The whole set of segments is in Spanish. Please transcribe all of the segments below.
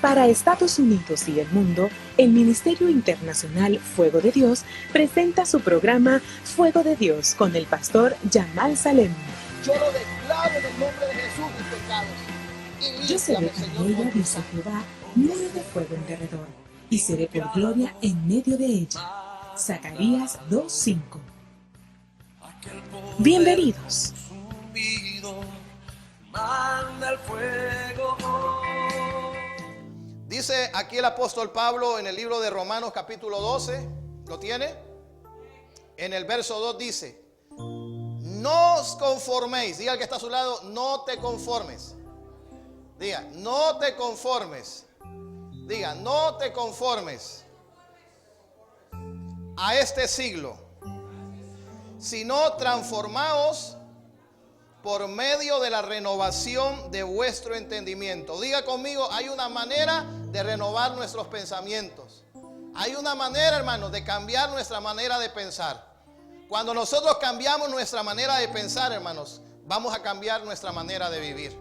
Para Estados Unidos y el mundo, el Ministerio Internacional Fuego de Dios presenta su programa Fuego de Dios con el pastor Jamal Salem. Yo lo declaro en el nombre de Jesús, mis pecados. Yo seré con ella, dice Jehová, nube de fuego en derredor, y seré por gloria en medio de ella. Zacarías 2:5. Bienvenidos. Dice aquí el apóstol Pablo en el libro de Romanos capítulo 12, ¿lo tiene? En el verso 2 dice: no os conforméis, diga al que está a su lado, no te conformes. Diga, no te conformes. Diga, no te conformes a este siglo, sino transformaos por medio de la renovación de vuestro entendimiento. Diga conmigo, hay una manera de renovar nuestros pensamientos. Hay una manera, hermanos, de cambiar nuestra manera de pensar. Cuando nosotros cambiamos nuestra manera de pensar, hermanos, vamos a cambiar nuestra manera de vivir.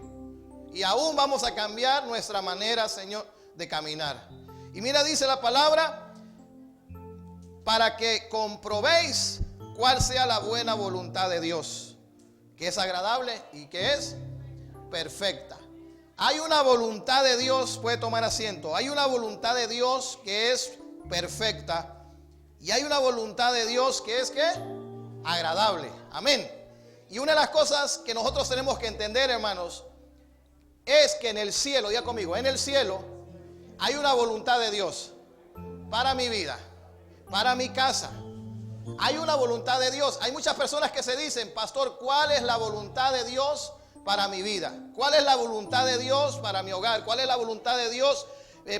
Y aún vamos a cambiar nuestra manera, Señor, de caminar. Y mira, dice la palabra, para que comprobéis cuál sea la buena voluntad de Dios, que es agradable y que es perfecta. Hay una voluntad de Dios, puede tomar asiento. Hay una voluntad de Dios que es perfecta. Y hay una voluntad de Dios que es, ¿qué? Agradable. Amén. Y una de las cosas que nosotros tenemos que entender, hermanos, es que en el cielo, diga conmigo, en el cielo hay una voluntad de Dios para mi vida, para mi casa. Hay una voluntad de Dios. Hay muchas personas que se dicen: pastor, ¿cuál es la voluntad de Dios para mi vida? ¿Cuál es la voluntad de Dios para mi hogar? ¿Cuál es la voluntad de Dios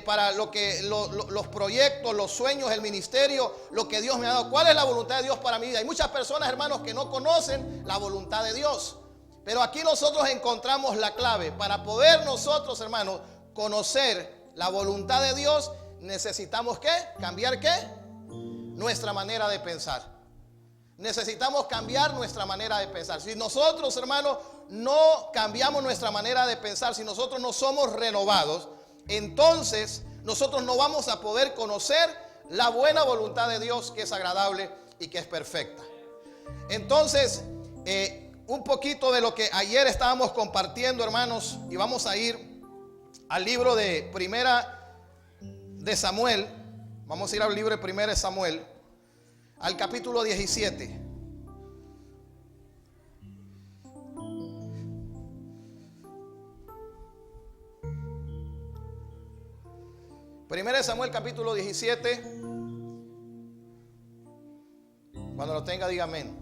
para los proyectos, los sueños, el ministerio, lo que Dios me ha dado? ¿Cuál es la voluntad de Dios para mi vida? Hay muchas personas, hermanos, que no conocen la voluntad de Dios. Pero aquí nosotros encontramos la clave. Para poder nosotros, hermanos, conocer la voluntad de Dios, necesitamos ¿qué? ¿Cambiar qué? Nuestra manera de pensar. Necesitamos cambiar nuestra manera de pensar. Si nosotros, hermanos, no cambiamos nuestra manera de pensar, si nosotros no somos renovados, entonces nosotros no vamos a poder conocer la buena voluntad de Dios, que es agradable y que es perfecta. Entonces, un poquito de lo que ayer estábamos compartiendo, hermanos, y vamos a ir al libro de Primera de Samuel. Vamos a ir al libro de Primera de Samuel, al capítulo 17. Primera de Samuel, capítulo 17. Cuando lo tenga, diga amén.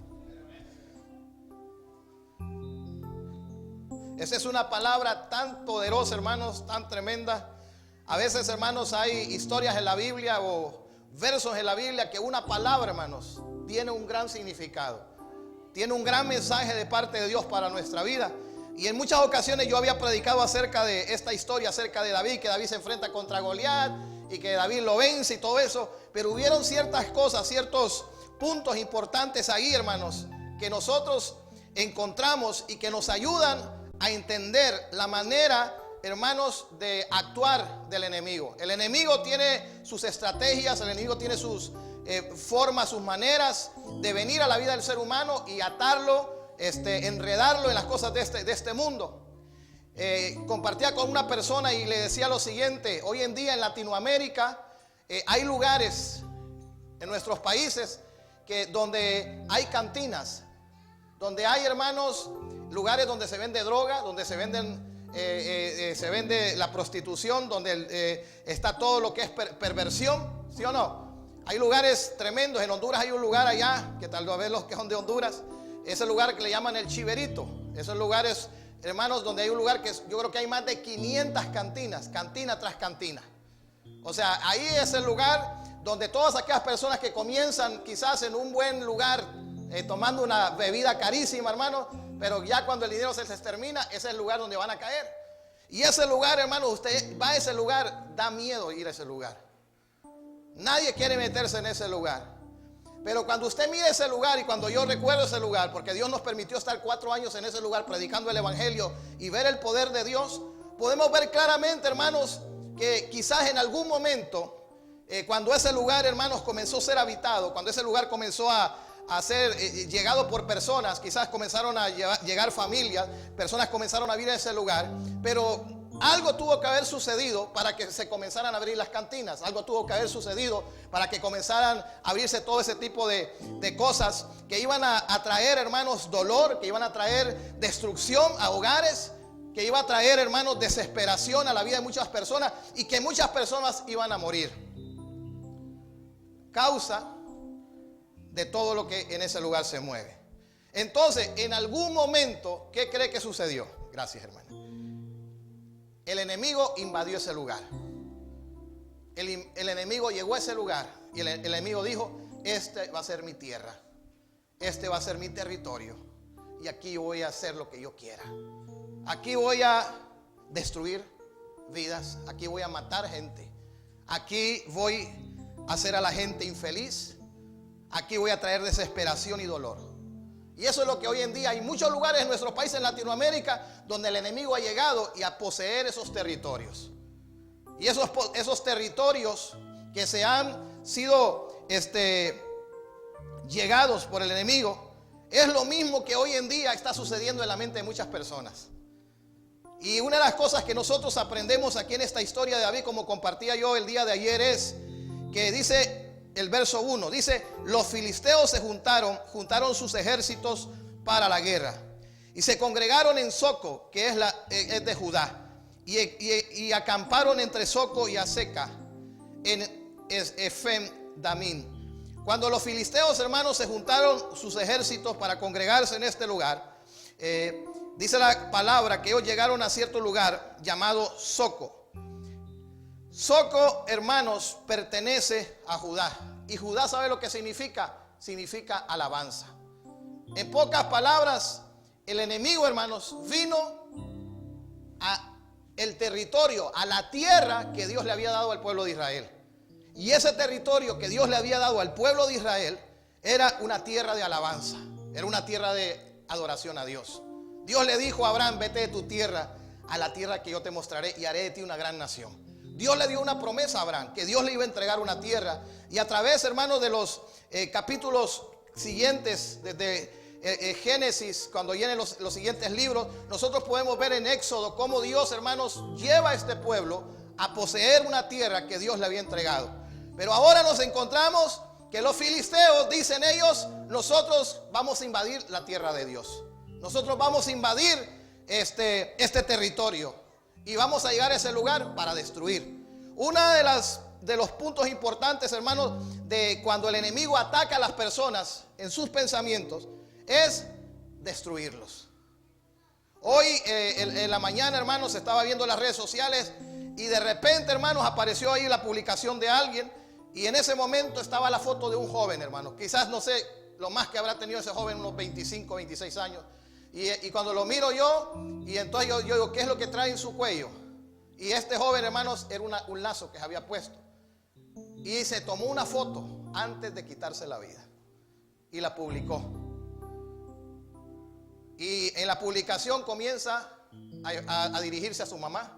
Esa es una palabra tan poderosa, hermanos, tan tremenda. A veces, hermanos, hay historias en la Biblia o versos en la Biblia que una palabra, hermanos, tiene un gran significado. Tiene un gran mensaje de parte de Dios para nuestra vida. Y en muchas ocasiones yo había predicado acerca de esta historia, acerca de David, que David se enfrenta contra Goliat y que David lo vence y todo eso. Pero hubieron ciertas cosas, ciertos puntos importantes ahí, hermanos, que nosotros encontramos y que nos ayudan a entender la manera, hermanos, de actuar del enemigo. El enemigo tiene sus estrategias, el enemigo tiene sus formas, sus maneras de venir a la vida del ser humano y atarlo, enredarlo en las cosas de este mundo. Compartía con una persona y le decía lo siguiente: hoy en día en Latinoamérica hay lugares en nuestros países donde hay cantinas, donde hay, hermanos, lugares donde se vende droga, donde se vende la prostitución, donde está todo lo que es perversión, ¿sí o no? Hay lugares tremendos. En Honduras hay un lugar allá, que tal vez los que son de Honduras, ese lugar que le llaman el Chiverito. Esos lugares, hermanos, donde hay un lugar que yo creo que hay más de 500 cantinas, cantina tras cantina. O sea, ahí es el lugar donde todas aquellas personas que comienzan quizás en un buen lugar, tomando una bebida carísima, hermano, pero ya cuando el dinero se les termina, ese es el lugar donde van a caer. Y ese lugar, hermano, usted va a ese lugar, da miedo ir a ese lugar. Nadie quiere meterse en ese lugar. Pero cuando usted mire ese lugar, y cuando yo recuerdo ese lugar, porque Dios nos permitió estar 4 años en ese lugar predicando el evangelio y ver el poder de Dios, podemos ver claramente, hermanos, que quizás en algún momento, cuando ese lugar, hermanos, comenzó a ser habitado, cuando ese lugar comenzó a ser llegado por personas, quizás comenzaron a llegar familias, personas comenzaron a vivir en ese lugar, pero algo tuvo que haber sucedido para que se comenzaran a abrir las cantinas. Algo tuvo que haber sucedido para que comenzaran a abrirse todo ese tipo de cosas que iban a traer, hermanos, dolor, que iban a traer destrucción a hogares, que iba a traer, hermanos, desesperación a la vida de muchas personas y que muchas personas iban a morir. Causa de todo lo que en ese lugar se mueve. Entonces, en algún momento, ¿qué cree que sucedió? Gracias, hermano. El enemigo invadió ese lugar. El enemigo llegó a ese lugar y el enemigo dijo: este va a ser mi tierra, este va a ser mi territorio, y aquí voy a hacer lo que yo quiera. Aquí voy a destruir vidas, aquí voy a matar gente, aquí voy a hacer a la gente infeliz, aquí voy a traer desesperación y dolor. Y eso es lo que hoy en día hay muchos lugares en nuestro país, en Latinoamérica, donde el enemigo ha llegado y a poseer esos territorios. Y esos territorios que se han sido llegados por el enemigo, es lo mismo que hoy en día está sucediendo en la mente de muchas personas. Y una de las cosas que nosotros aprendemos aquí en esta historia de David, como compartía yo el día de ayer, es que dice el verso 1, dice: los filisteos se juntaron sus ejércitos para la guerra y se congregaron en Soco, que es de Judá, y acamparon entre Soco y Azeca en Efem Damín. Cuando los filisteos, hermanos, se juntaron sus ejércitos para congregarse en este lugar, dice la palabra que ellos llegaron a cierto lugar llamado Soco. Soco, hermanos, pertenece a Judá. Y Judá, ¿sabe lo que significa? Significa alabanza. En pocas palabras, el enemigo, hermanos, vino a el territorio, a la tierra que Dios le había dado al pueblo de Israel. Y ese territorio que Dios le había dado al pueblo de Israel era una tierra de alabanza, era una tierra de adoración a Dios. Dios le dijo a Abraham: vete de tu tierra a la tierra que yo te mostraré y haré de ti una gran nación. Dios le dio una promesa a Abraham, que Dios le iba a entregar una tierra. Y a través, hermanos, de los capítulos siguientes, desde Génesis, cuando vienen los siguientes libros, nosotros podemos ver en Éxodo cómo Dios, hermanos, lleva a este pueblo a poseer una tierra que Dios le había entregado. Pero ahora nos encontramos que los filisteos, dicen ellos: nosotros vamos a invadir la tierra de Dios. Nosotros vamos a invadir este territorio. Y vamos a llegar a ese lugar para destruir. Una de los puntos importantes, hermanos, de cuando el enemigo ataca a las personas en sus pensamientos, es destruirlos. Hoy en la mañana, hermanos, estaba viendo las redes sociales y de repente, hermanos, apareció ahí la publicación de alguien, y en ese momento estaba la foto de un joven, hermanos. Quizás, no sé, lo más que habrá tenido ese joven, unos 25, 26 años. Y cuando lo miro yo, y entonces yo digo: ¿qué es lo que trae en su cuello? Y este joven, hermanos, era un lazo que se había puesto. Y se tomó una foto antes de quitarse la vida y la publicó. Y en la publicación comienza a dirigirse a su mamá,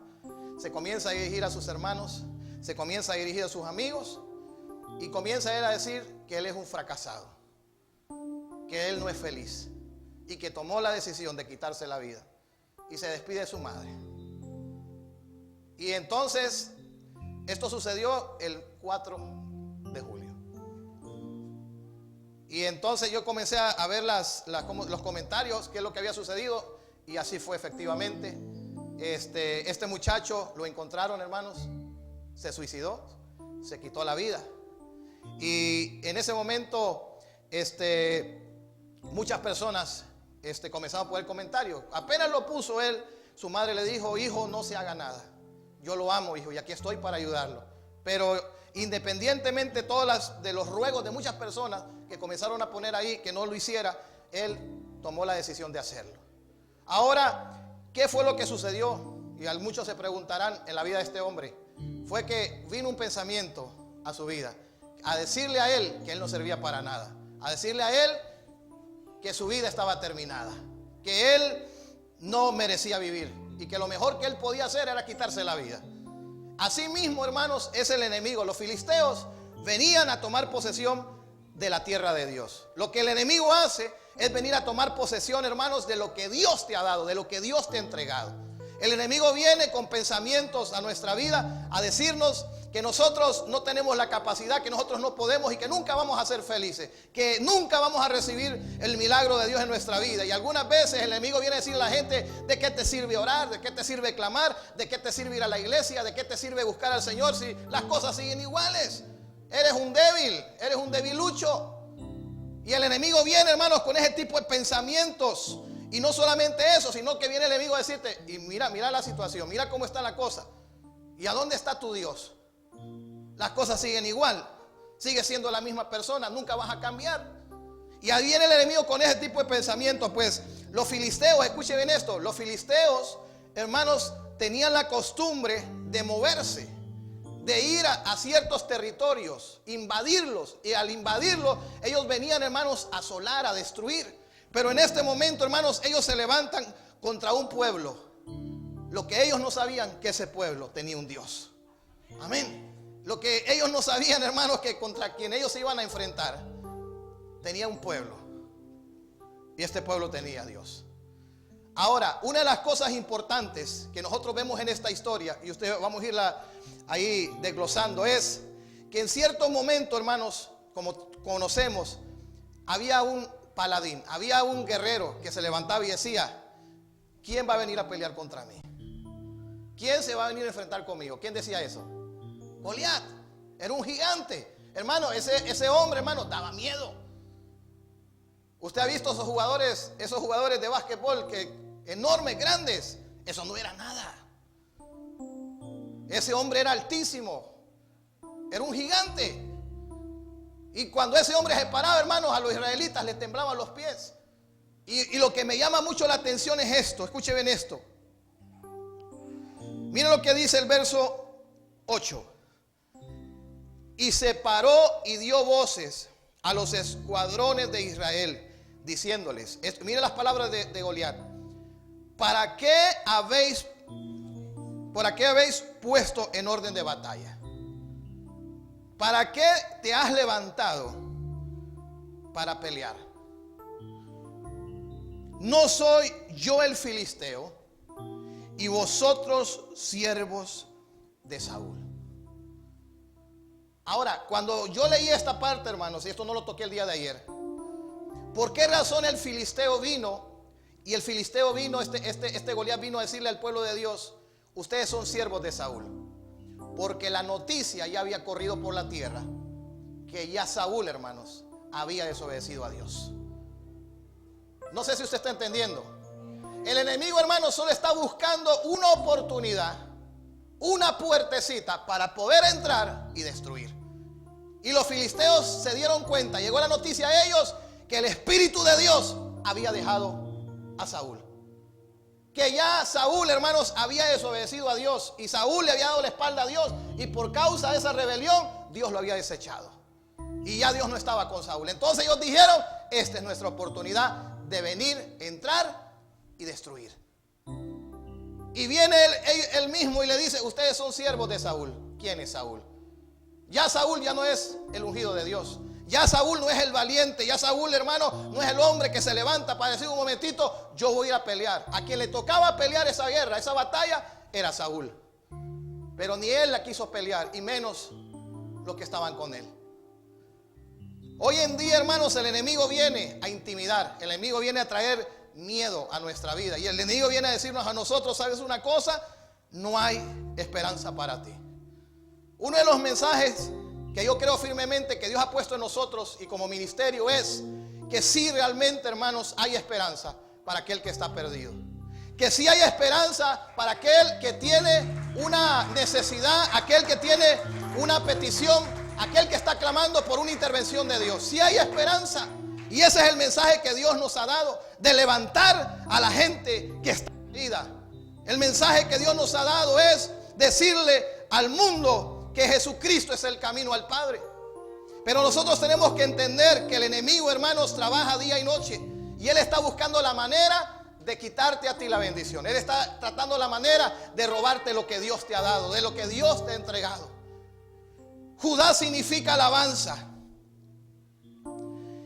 se comienza a dirigir a sus hermanos, se comienza a dirigir a sus amigos, y comienza él a decir que él es un fracasado, que él no es feliz, y que tomó la decisión de quitarse la vida, y se despide de su madre. Y entonces esto sucedió el 4 de julio. Y entonces yo comencé a ver los comentarios, qué es lo que había sucedido, y así fue efectivamente. Este muchacho lo encontraron, hermanos, se suicidó, se quitó la vida. Y en ese momento muchas personas comenzaron a poner comentarios. Apenas lo puso él, su madre le dijo: hijo, no se haga nada, yo lo amo, hijo, y aquí estoy para ayudarlo. Pero independientemente de los ruegos de muchas personas que comenzaron a poner ahí que no lo hiciera, él tomó la decisión de hacerlo. Ahora, ¿qué fue lo que sucedió? Y muchos se preguntarán en la vida de este hombre. Fue que vino un pensamiento a su vida, a decirle a él que él no servía para nada, a decirle a él que su vida estaba terminada, que él no merecía vivir y que lo mejor que él podía hacer era quitarse la vida. Así mismo, hermanos, es el enemigo. Los filisteos venían a tomar posesión de la tierra de Dios. Lo que el enemigo hace es venir a tomar posesión, hermanos, de lo que Dios te ha dado, de lo que Dios te ha entregado. El enemigo viene con pensamientos a nuestra vida a decirnos que nosotros no tenemos la capacidad, que nosotros no podemos y que nunca vamos a ser felices, que nunca vamos a recibir el milagro de Dios en nuestra vida. Y algunas veces el enemigo viene a decirle a la gente: ¿de qué te sirve orar? ¿De qué te sirve clamar? ¿De qué te sirve ir a la iglesia? ¿De qué te sirve buscar al Señor si las cosas siguen iguales? Eres un débil, eres un debilucho. Y el enemigo viene, hermanos, con ese tipo de pensamientos. Y no solamente eso, sino que viene el enemigo a decirte: y mira la situación, mira cómo está la cosa. ¿Y a dónde está tu Dios? Las cosas siguen igual, sigues siendo la misma persona, nunca vas a cambiar. Y ahí viene el enemigo con ese tipo de pensamientos. Pues los filisteos, escuchen bien esto, los filisteos, hermanos, tenían la costumbre de moverse, de ir a ciertos territorios, invadirlos. Y al invadirlos, ellos venían, hermanos, a asolar, a destruir. Pero en este momento, hermanos, ellos se levantan contra un pueblo. Lo que ellos no sabían, que ese pueblo tenía un Dios. Amén. Lo que ellos no sabían, hermanos, que contra quien ellos se iban a enfrentar tenía un pueblo. Y este pueblo tenía a Dios. Ahora, una de las cosas importantes que nosotros vemos en esta historia, y ustedes vamos a irla ahí desglosando, es que en cierto momento, hermanos, como conocemos, había un paladín, había un guerrero que se levantaba y decía: ¿quién va a venir a pelear contra mí? ¿Quién se va a venir a enfrentar conmigo? ¿Quién decía eso? Goliat. Era un gigante. Hermano, ese hombre, hermano, daba miedo. Usted ha visto esos jugadores de básquetbol que enormes, grandes. Eso no era nada. Ese hombre era altísimo. Era un gigante. Y cuando ese hombre se paraba, hermanos, a los israelitas les temblaban los pies. Y lo que me llama mucho la atención es esto. Escuchen bien esto. Miren lo que dice el verso 8. Y se paró y dio voces a los escuadrones de Israel, diciéndoles, miren las palabras de Goliat: ¿Para qué habéis puesto en orden de batalla? ¿Para qué te has levantado para pelear? ¿No soy yo el filisteo y vosotros siervos de Saúl? Ahora, cuando yo leí esta parte, hermanos, y esto no lo toqué el día de ayer, ¿por qué razón el filisteo vino? Y el filisteo vino, este Goliat vino a decirle al pueblo de Dios: ustedes son siervos de Saúl. Porque la noticia ya había corrido por la tierra que ya Saúl, hermanos, había desobedecido a Dios. No sé si usted está entendiendo. El enemigo, hermanos, solo está buscando una oportunidad, una puertecita para poder entrar y destruir. Y los filisteos se dieron cuenta, llegó la noticia a ellos, que el Espíritu de Dios había dejado a Saúl. Que ya Saúl, hermanos, había desobedecido a Dios. Y Saúl le había dado la espalda a Dios. Y por causa de esa rebelión, Dios lo había desechado. Y ya Dios no estaba con Saúl. Entonces ellos dijeron: esta es nuestra oportunidad de venir, entrar y destruir. Y viene él mismo y le dice: ustedes son siervos de Saúl. ¿Quién es Saúl? Ya Saúl ya no es el ungido de Dios. Ya Saúl no es el valiente. Ya Saúl, hermano, no es el hombre que se levanta para decir: un momentito, yo voy a ir a pelear. A quien le tocaba pelear esa guerra, esa batalla, era Saúl. Pero ni él la quiso pelear, y menos los que estaban con él. Hoy en día, hermanos, el enemigo viene a intimidar. El enemigo viene a traer miedo a nuestra vida. Y el enemigo viene a decirnos a nosotros: ¿sabes una cosa? No hay esperanza para ti. Uno de los mensajes que yo creo firmemente que Dios ha puesto en nosotros y como ministerio es que sí, realmente, hermanos, hay esperanza para aquel que está perdido. Que sí hay esperanza para aquel que tiene una necesidad, aquel que tiene una petición, aquel que está clamando por una intervención de Dios. Sí hay esperanza. Y ese es el mensaje que Dios nos ha dado, de levantar a la gente que está herida. El mensaje que Dios nos ha dado es decirle al mundo que Jesucristo es el camino al Padre. Pero nosotros tenemos que entender que el enemigo, hermanos, trabaja día y noche. Y él está buscando la manera de quitarte a ti la bendición. Él está tratando la manera de robarte lo que Dios te ha dado, de lo que Dios te ha entregado. Judá significa alabanza.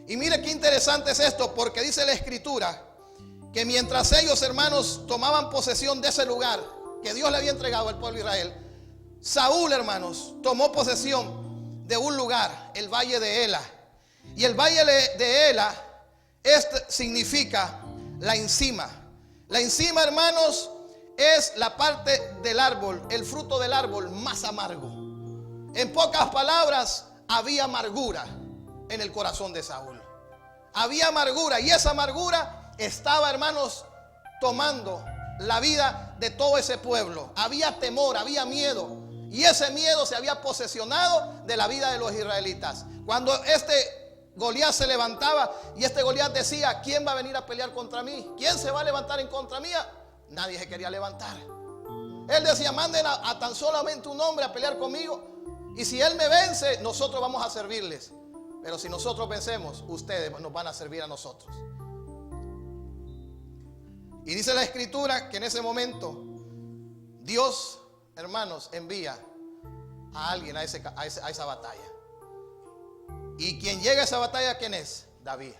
Y mire qué interesante es esto, porque dice la Escritura que mientras ellos, hermanos, tomaban posesión de ese lugar que Dios le había entregado al pueblo de Israel, Saúl, hermanos, tomó posesión de un lugar, el valle de Ela. Y el valle de Ela significa la encima. La encima, hermanos, es la parte del árbol, el fruto del árbol más amargo. En pocas palabras, había amargura en el corazón de Saúl. Había amargura, y esa amargura estaba, hermanos, tomando la vida de todo ese pueblo. Había temor, había miedo, y ese miedo se había posesionado de la vida de los israelitas. Cuando Goliat se levantaba y Goliat decía: ¿quién va a venir a pelear contra mí? ¿Quién se va a levantar en contra mía? Nadie se quería levantar. Él decía: manden a tan solamente un hombre a pelear conmigo, y si él me vence, nosotros vamos a servirles. Pero si nosotros vencemos, ustedes nos van a servir a nosotros. Y dice la Escritura que en ese momento Dios, hermanos, envía a alguien a esa batalla. Y quien llega a esa batalla, ¿quién es? David.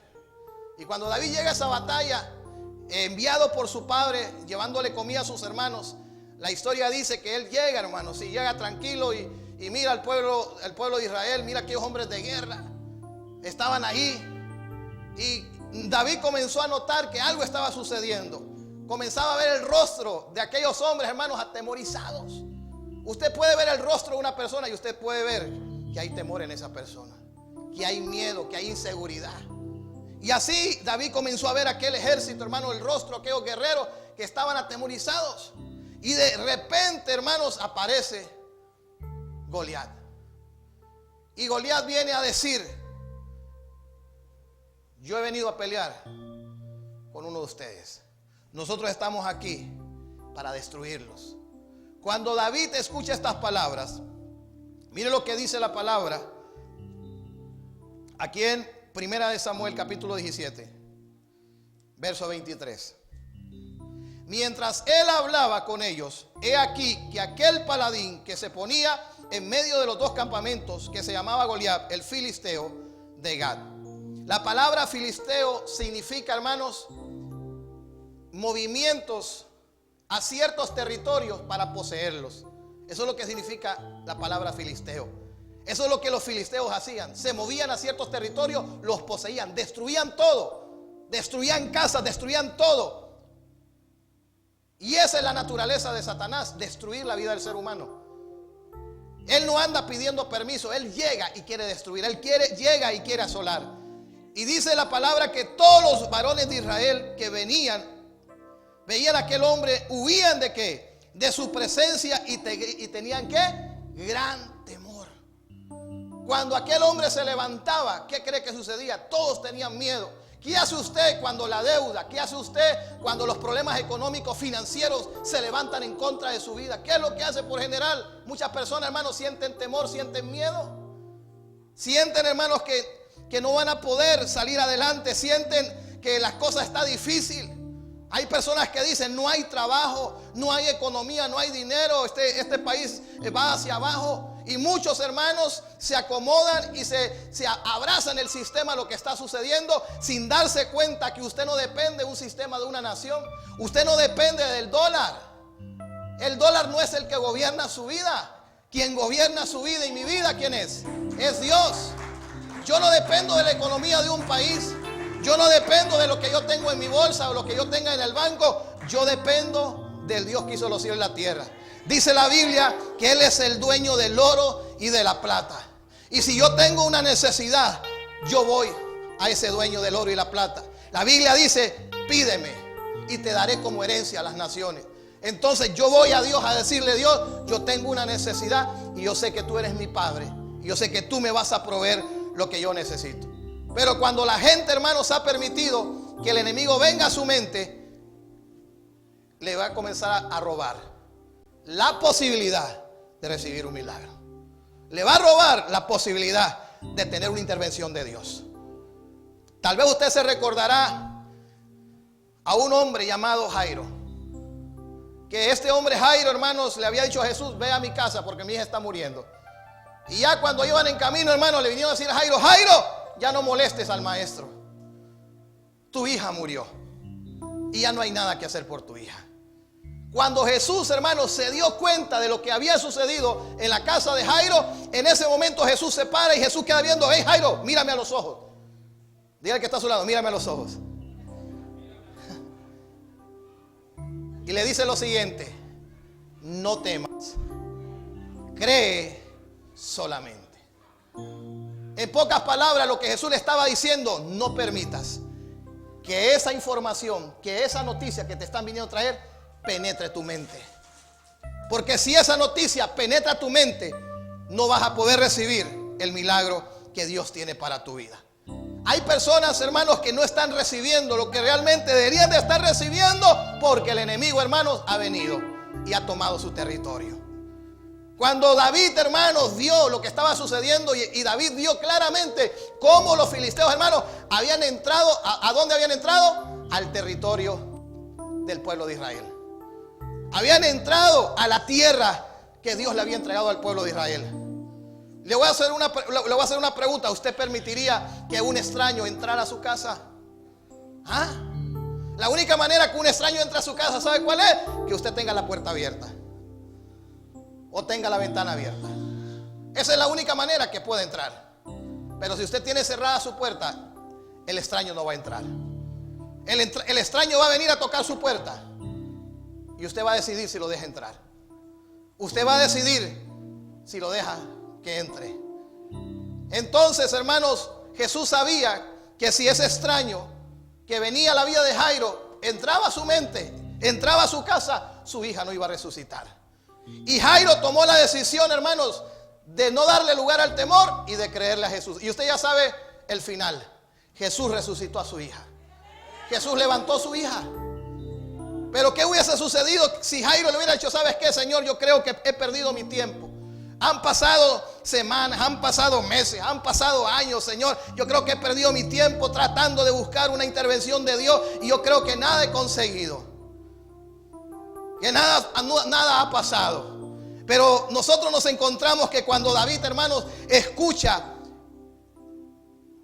Y cuando David llega a esa batalla, enviado por su padre, llevándole comida a sus hermanos, la historia dice que él llega, hermanos, y llega tranquilo y mira al pueblo de Israel, mira aquellos hombres de guerra estaban ahí. Y David comenzó a notar que algo estaba sucediendo. Comenzaba a ver el rostro de aquellos hombres, hermanos, atemorizados. Usted puede ver el rostro de una persona y usted puede ver que hay temor en esa persona, que hay miedo, que hay inseguridad. Y así David comenzó a ver aquel ejército, hermano, el rostro de aquellos guerreros que estaban atemorizados. Y de repente, hermanos, aparece Goliat. Y Goliat viene a decir: yo he venido a pelear con uno de ustedes. Nosotros estamos aquí para destruirlos. Cuando David escucha estas palabras, mire lo que dice la palabra aquí en Primera de Samuel capítulo 17, verso 23. Mientras él hablaba con ellos, he aquí que aquel paladín que se ponía en medio de los dos campamentos, que se llamaba Goliat, el filisteo de Gat. La palabra filisteo significa, hermanos, movimientos a ciertos territorios para poseerlos. Eso es lo que significa la palabra filisteo. Eso es lo que los filisteos hacían. Se movían a ciertos territorios, los poseían, destruían todo, destruían casas, destruían todo. Y esa es la naturaleza de Satanás, destruir la vida del ser humano. Él no anda pidiendo permiso, él llega y quiere destruir, llega y quiere asolar. Y dice la palabra que todos los varones de Israel que veían a aquel hombre, huían de qué, de su presencia, y tenían qué, gran temor. Cuando aquel hombre se levantaba, ¿qué cree que sucedía? Todos tenían miedo. ¿Qué hace usted cuando la deuda? ¿Qué hace usted cuando los problemas económicos, financieros se levantan en contra de su vida? ¿Qué es lo que hace por general? Muchas personas, hermanos, sienten temor, sienten miedo. Sienten, hermanos, que no van a poder salir adelante. Sienten que las cosas están difíciles. Hay personas que dicen: no hay trabajo, no hay economía, no hay dinero, este país va hacia abajo. Y muchos hermanos se acomodan y se abrazan el sistema, lo que está sucediendo, sin darse cuenta que usted no depende de un sistema, de una nación. Usted no depende del dólar. El dólar no es el que gobierna su vida. Quien gobierna su vida y mi vida, ¿quién es? Es Dios. Yo no dependo de la economía de un país. Yo no dependo de lo que yo tengo en mi bolsa o lo que yo tenga en el banco. Yo dependo del Dios que hizo los cielos y la tierra. Dice la Biblia que Él es el dueño del oro y de la plata. Y si yo tengo una necesidad, yo voy a ese dueño del oro y la plata. La Biblia dice: pídeme y te daré como herencia a las naciones. Entonces yo voy a Dios a decirle: Dios, yo tengo una necesidad y yo sé que tú eres mi Padre. Y yo sé que tú me vas a proveer lo que yo necesito. Pero cuando la gente, hermanos, ha permitido que el enemigo venga a su mente, le va a comenzar a robar la posibilidad de recibir un milagro. Le va a robar la posibilidad de tener una intervención de Dios. Tal vez usted se recordará a un hombre llamado Jairo. Que este hombre Jairo, hermanos, le había dicho a Jesús: ve a mi casa porque mi hija está muriendo. Y ya cuando iban en camino, hermanos, le vinieron a decir a Jairo: Jairo, ya no molestes al maestro. Tu hija murió y ya no hay nada que hacer por tu hija. Cuando Jesús, hermanos, se dio cuenta de lo que había sucedido en la casa de Jairo, en ese momento Jesús se para y Jesús queda viendo: hey Jairo, mírame a los ojos. Dígale que está a su lado: mírame a los ojos. Y le dice lo siguiente: no temas, cree solamente. En pocas palabras, lo que Jesús le estaba diciendo: no permitas que esa información, que esa noticia que te están viniendo a traer penetre tu mente. Porque si esa noticia penetra tu mente, no vas a poder recibir el milagro que Dios tiene para tu vida. Hay personas, hermanos, que no están recibiendo lo que realmente deberían de estar recibiendo, porque el enemigo, hermanos, ha venido y ha tomado su territorio. Cuando David, hermanos, vio lo que estaba sucediendo, y David vio claramente cómo los filisteos, hermanos, habían entrado. ¿A dónde habían entrado? Al territorio del pueblo de Israel. Habían entrado a la tierra que Dios le había entregado al pueblo de Israel. Le voy a hacer una pregunta: ¿usted permitiría que un extraño entrara a su casa? ¿Ah? La única manera que un extraño entre a su casa, ¿sabe cuál es? Que usted tenga la puerta abierta o tenga la ventana abierta. Esa es la única manera que puede entrar. Pero si usted tiene cerrada su puerta, el extraño no va a entrar. El extraño va a venir a tocar su puerta y usted va a decidir si lo deja entrar. Usted va a decidir si lo deja que entre. Entonces, hermanos, Jesús sabía que si ese extraño que venía a la vida de Jairo entraba a su mente, entraba a su casa, su hija no iba a resucitar. Y Jairo tomó la decisión, hermanos, de no darle lugar al temor y de creerle a Jesús. Y usted ya sabe el final. Jesús resucitó a su hija. Jesús levantó a su hija. Pero ¿qué hubiese sucedido si Jairo le hubiera dicho: ¿sabes qué, Señor? Yo creo que he perdido mi tiempo. Han pasado semanas, han pasado meses, han pasado años, Señor. Yo creo que he perdido mi tiempo tratando de buscar una intervención de Dios y yo creo que nada he conseguido. Que nada ha pasado. Pero nosotros nos encontramos que cuando David, hermanos, escucha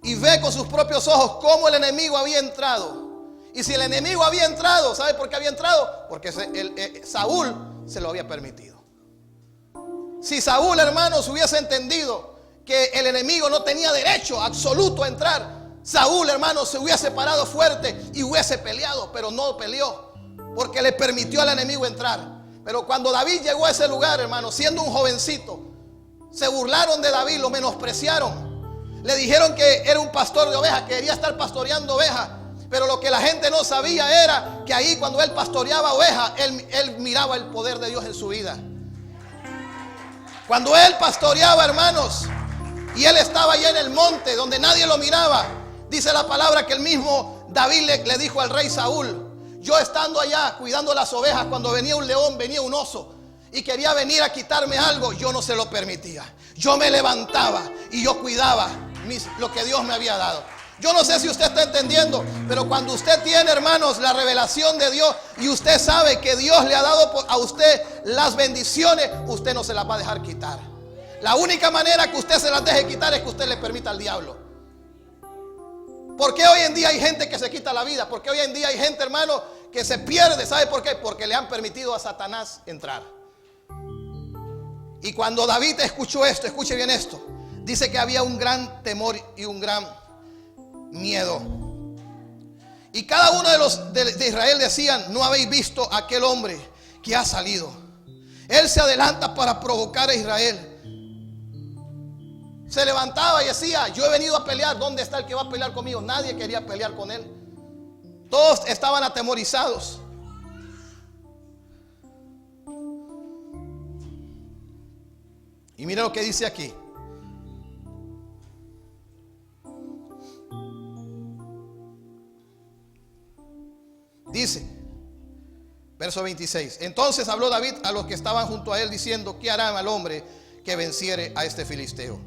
y ve con sus propios ojos cómo el enemigo había entrado. Y si el enemigo había entrado, ¿sabe por qué había entrado? Porque Saúl se lo había permitido. Si Saúl, hermanos, hubiese entendido que el enemigo no tenía derecho absoluto a entrar, Saúl, hermanos, se hubiese parado fuerte y hubiese peleado, pero no peleó, porque le permitió al enemigo entrar. Pero cuando David llegó a ese lugar, hermanos, siendo un jovencito, se burlaron de David, lo menospreciaron. Le dijeron que era un pastor de ovejas, que quería estar pastoreando ovejas. Pero lo que la gente no sabía era que ahí, cuando él pastoreaba ovejas, él miraba el poder de Dios en su vida. Cuando él pastoreaba, hermanos, y él estaba allá en el monte donde nadie lo miraba, dice la palabra que el mismo David le dijo al rey Saúl: yo estando allá cuidando las ovejas, cuando venía un león, venía un oso y quería venir a quitarme algo, yo no se lo permitía. Yo me levantaba y yo cuidaba lo que Dios me había dado. Yo no sé si usted está entendiendo, pero cuando usted tiene, hermanos, la revelación de Dios y usted sabe que Dios le ha dado a usted las bendiciones, usted no se las va a dejar quitar. La única manera que usted se las deje quitar es que usted le permita al diablo. ¿Por qué hoy en día hay gente que se quita la vida? ¿Por qué hoy en día hay gente, hermano, que se pierde? ¿Sabe por qué? Porque le han permitido a Satanás entrar. Y cuando David escuchó esto, escuche bien esto, dice que había un gran temor y un gran miedo. Y cada uno de los de Israel decían: no habéis visto a aquel hombre que ha salido. Él se adelanta para provocar a Israel. Se levantaba y decía: yo he venido a pelear. ¿Dónde está el que va a pelear conmigo? Nadie quería pelear con él. Todos estaban atemorizados. Y mira lo que dice aquí. Dice, verso 26: entonces habló David a los que estaban junto a él diciendo: ¿qué harán al hombre que venciere a este filisteo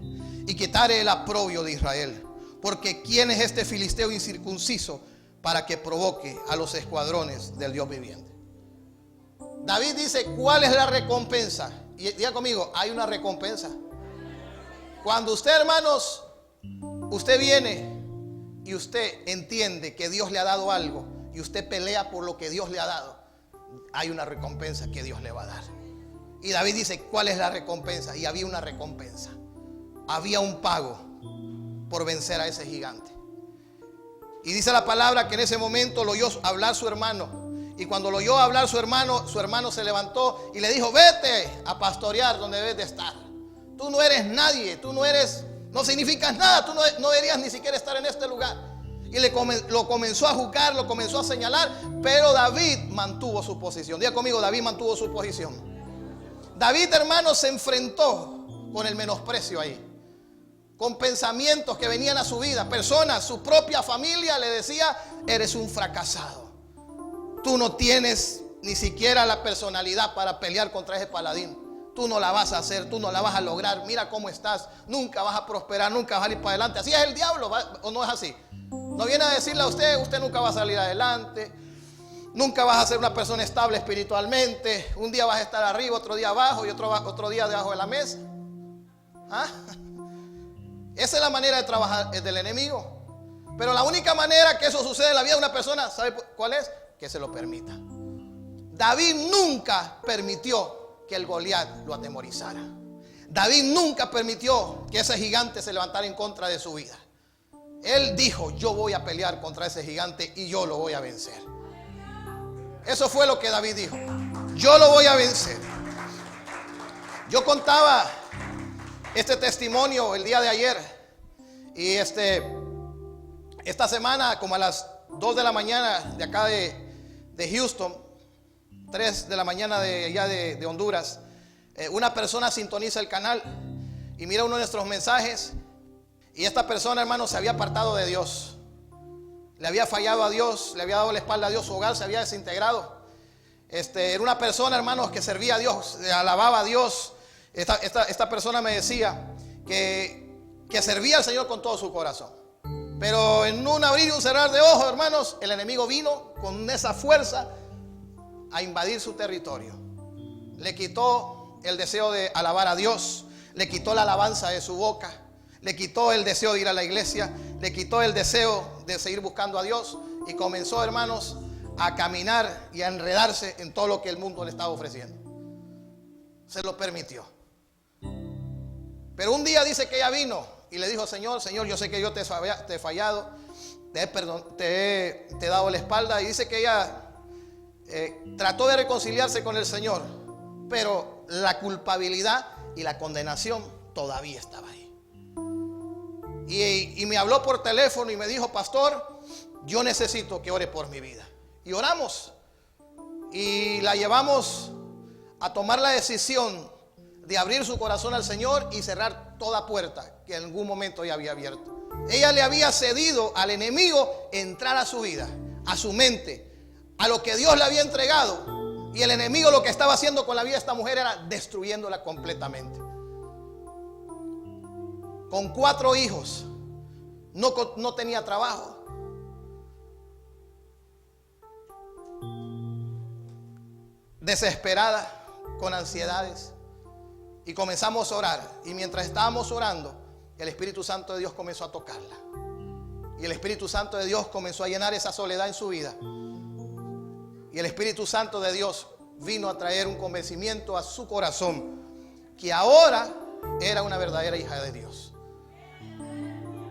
y quitare el oprobio de Israel? Porque ¿quién es este filisteo incircunciso para que provoque a los escuadrones del Dios viviente. David dice, ¿cuál es la recompensa? Y diga conmigo, hay una recompensa. Cuando usted, hermanos, usted viene y usted entiende que Dios le ha dado algo y usted pelea por lo que Dios le ha dado, hay una recompensa que Dios le va a dar. Y David dice, ¿cuál es la recompensa? Y había una recompensa. Había un pago por vencer a ese gigante. Y dice la palabra que en ese momento lo oyó hablar su hermano. Y cuando lo oyó hablar su hermano se levantó y le dijo, vete a pastorear donde debes de estar. Tú no eres nadie, no significas nada, tú no deberías ni siquiera estar en este lugar. Y lo comenzó a juzgar, lo comenzó a señalar, pero David mantuvo su posición. Diga conmigo, David mantuvo su posición. David, hermano, se enfrentó con el menosprecio ahí, con pensamientos que venían a su vida. Personas, su propia familia le decía, eres un fracasado. Tú no tienes ni siquiera la personalidad para pelear contra ese paladín. Tú no la vas a hacer, tú no la vas a lograr. Mira cómo estás, nunca vas a prosperar, nunca vas a ir para adelante. Así es el diablo, ¿o no es así? No viene a decirle a usted nunca va a salir adelante, nunca vas a ser una persona estable espiritualmente. Un día vas a estar arriba, otro día abajo y otro día debajo de la mesa. ¿Ah? Esa es la manera de trabajar del enemigo. Pero la única manera que eso sucede en la vida de una persona, ¿sabe cuál es? Que se lo permita. David nunca permitió que el Goliat lo atemorizara. David nunca permitió que ese gigante se levantara en contra de su vida. Él dijo, yo voy a pelear contra ese gigante y yo lo voy a vencer. Eso fue lo que David dijo. Yo lo voy a vencer. Yo contaba este testimonio el día de ayer. Y esta semana, como a las 2 de la mañana de acá de Houston, 3 de la mañana de allá de Honduras, una persona sintoniza el canal y mira uno de nuestros mensajes. Y esta persona, hermano, se había apartado de Dios. Le había fallado a Dios, le había dado la espalda a Dios, su hogar se había desintegrado. Era una persona, hermanos, que servía a Dios, alababa a Dios. Esta persona me decía que servía al Señor con todo su corazón. Pero en un abrir y un cerrar de ojos, hermanos, el enemigo vino con esa fuerza a invadir su territorio. Le quitó el deseo de alabar a Dios, le quitó la alabanza de su boca, le quitó el deseo de ir a la iglesia, le quitó el deseo de seguir buscando a Dios y comenzó, hermanos, a caminar y a enredarse en todo lo que el mundo le estaba ofreciendo. Se lo permitió. Pero un día dice que ella vino y le dijo, Señor, yo sé que yo te he fallado, te he dado la espalda. Y dice que ella trató de reconciliarse con el Señor, pero la culpabilidad y la condenación todavía estaba ahí. Y me habló por teléfono y me dijo, pastor, yo necesito que ore por mi vida. Y oramos y la llevamos a tomar la decisión de abrir su corazón al Señor y cerrar toda puerta que en algún momento ella había abierto. Ella le había cedido al enemigo entrar a su vida, a su mente, a lo que Dios le había entregado. Y el enemigo lo que estaba haciendo con la vida de esta mujer era destruyéndola completamente. Con 4 hijos, no tenía trabajo. Desesperada, con ansiedades. Y comenzamos a orar. Y mientras estábamos orando, el Espíritu Santo de Dios comenzó a tocarla. Y el Espíritu Santo de Dios comenzó a llenar esa soledad en su vida. Y el Espíritu Santo de Dios vino a traer un convencimiento a su corazón que ahora era una verdadera hija de Dios.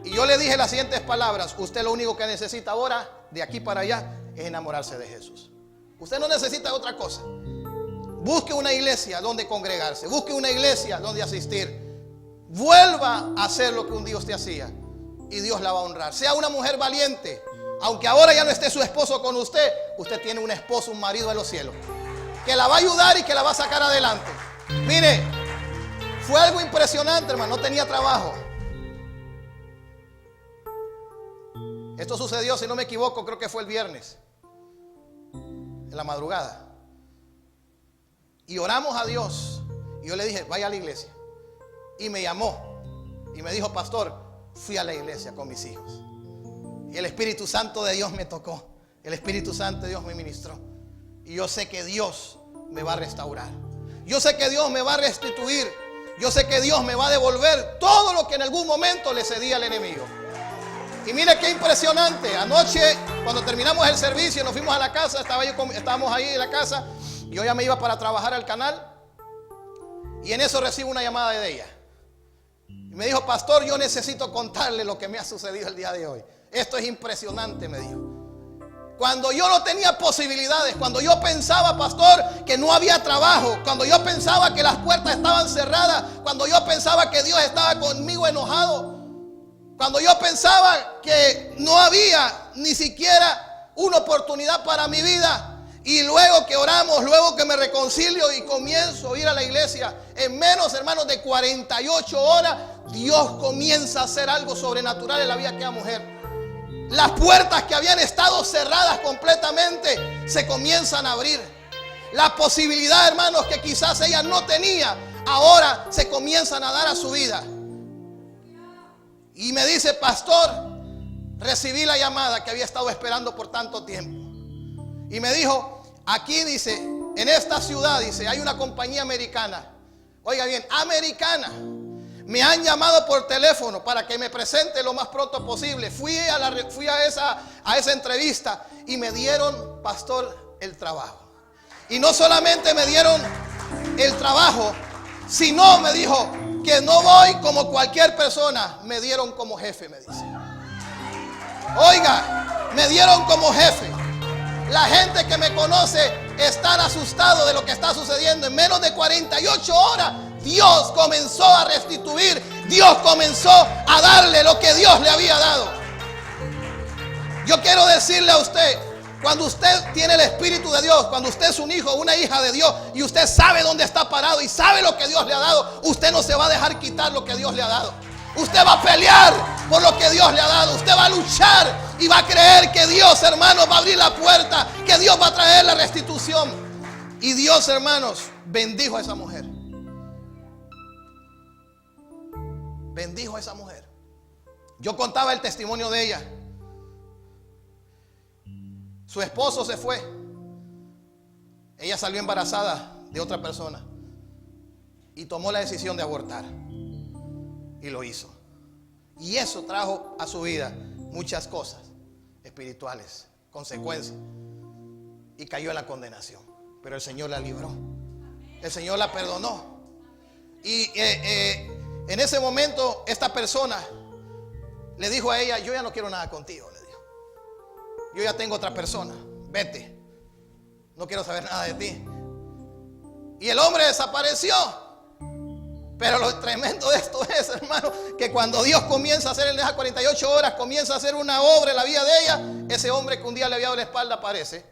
Y yo le dije las siguientes palabras: usted lo único que necesita ahora, de aquí para allá, es enamorarse de Jesús. Usted no necesita otra cosa. Busque una iglesia donde congregarse, busque una iglesia donde asistir. Vuelva a hacer lo que un día usted hacía y Dios la va a honrar. Sea una mujer valiente. Aunque ahora ya no esté su esposo con usted, usted tiene un esposo, un marido en los cielos, que la va a ayudar y que la va a sacar adelante. Mire, fue algo impresionante, hermano. No tenía trabajo. Esto sucedió, si no me equivoco, creo que fue el viernes, en la madrugada. Y oramos a Dios. Y yo le dije, vaya a la iglesia. Y me llamó y me dijo, pastor, fui a la iglesia con mis hijos. Y el Espíritu Santo de Dios me tocó. El Espíritu Santo de Dios me ministró. Y yo sé que Dios me va a restaurar. Yo sé que Dios me va a restituir. Yo sé que Dios me va a devolver todo lo que en algún momento le cedí al enemigo. Y mire qué impresionante. Anoche, cuando terminamos el servicio, nos fuimos a la casa. Estábamos ahí en la casa. Y yo ya me iba para trabajar al canal. Y en eso recibo una llamada de ella. Y me dijo: pastor, yo necesito contarle lo que me ha sucedido el día de hoy. Esto es impresionante, me dijo. Cuando yo no tenía posibilidades, cuando yo pensaba, pastor, que no había trabajo, cuando yo pensaba que las puertas estaban cerradas, cuando yo pensaba que Dios estaba conmigo enojado, cuando yo pensaba que no había ni siquiera una oportunidad para mi vida, y luego que oramos, luego que me reconcilio y comienzo a ir a la iglesia, en menos, hermanos, de 48 horas, Dios comienza a hacer algo sobrenatural en la vida de aquella mujer. Las puertas que habían estado cerradas completamente se comienzan a abrir. La posibilidad, hermanos, que quizás ella no tenía, ahora se comienzan a dar a su vida. Y me dice: pastor, recibí la llamada que había estado esperando por tanto tiempo. Y me dijo: aquí, dice, en esta ciudad, dice, hay una compañía americana. Oiga bien, americana. Me han llamado por teléfono para que me presente lo más pronto posible. Fui a esa entrevista y me dieron, pastor, el trabajo. Y no solamente me dieron el trabajo, sino me dijo que no voy como cualquier persona. Me dieron como jefe, me dice. Oiga, me dieron como jefe. La gente que me conoce están asustados de lo que está sucediendo. En menos de 48 horas Dios comenzó a restituir. Dios comenzó a darle lo que Dios le había dado. Yo quiero decirle a usted, cuando usted tiene el Espíritu de Dios, cuando usted es un hijo o una hija de Dios y usted sabe dónde está parado y sabe lo que Dios le ha dado, usted no se va a dejar quitar lo que Dios le ha dado. Usted va a pelear por lo que Dios le ha dado. Usted va a luchar y va a creer que Dios, hermanos, va a abrir la puerta, que Dios va a traer la restitución. Y Dios, hermanos, bendijo a esa mujer. Bendijo a esa mujer. Yo contaba el testimonio de ella. Su esposo se fue. Ella salió embarazada de otra persona y tomó la decisión de abortar. Y lo hizo. Y eso trajo a su vida muchas cosas espirituales, consecuencias. Y cayó en la condenación. Pero el Señor la libró. El Señor la perdonó. Y en ese momento esta persona le dijo a ella: yo ya no quiero nada contigo, le dijo. Yo ya tengo otra persona, vete. No quiero saber nada de ti. Y el hombre desapareció. Pero lo tremendo de esto es, hermano, que cuando Dios comienza a hacer en esas 48 horas, comienza a hacer una obra en la vida de ella, ese hombre que un día le había dado la espalda aparece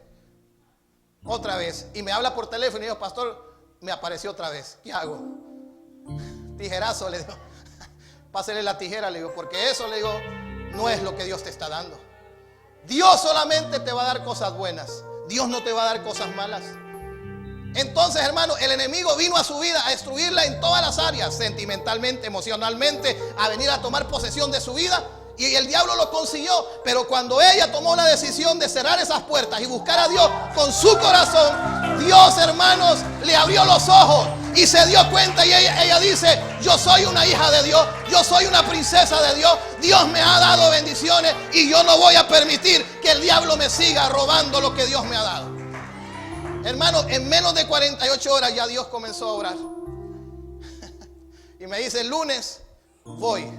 otra vez y me habla por teléfono y dijo: pastor, me apareció otra vez. ¿Qué hago? Tijerazo, le digo. Pásele la tijera, le digo, porque eso, le digo, no es lo que Dios te está dando. Dios solamente te va a dar cosas buenas. Dios no te va a dar cosas malas. Entonces, hermano, el enemigo vino a su vida a destruirla en todas las áreas, sentimentalmente, emocionalmente, a venir a tomar posesión de su vida. Y el diablo lo consiguió. Pero cuando ella tomó la decisión de cerrar esas puertas y buscar a Dios con su corazón, Dios, hermanos, le abrió los ojos y se dio cuenta. Y ella dice: yo soy una hija de Dios, yo soy una princesa de Dios. Dios me ha dado bendiciones y yo no voy a permitir que el diablo me siga robando lo que Dios me ha dado. Hermano, en menos de 48 horas ya Dios comenzó a orar. Y me dice: el lunes voy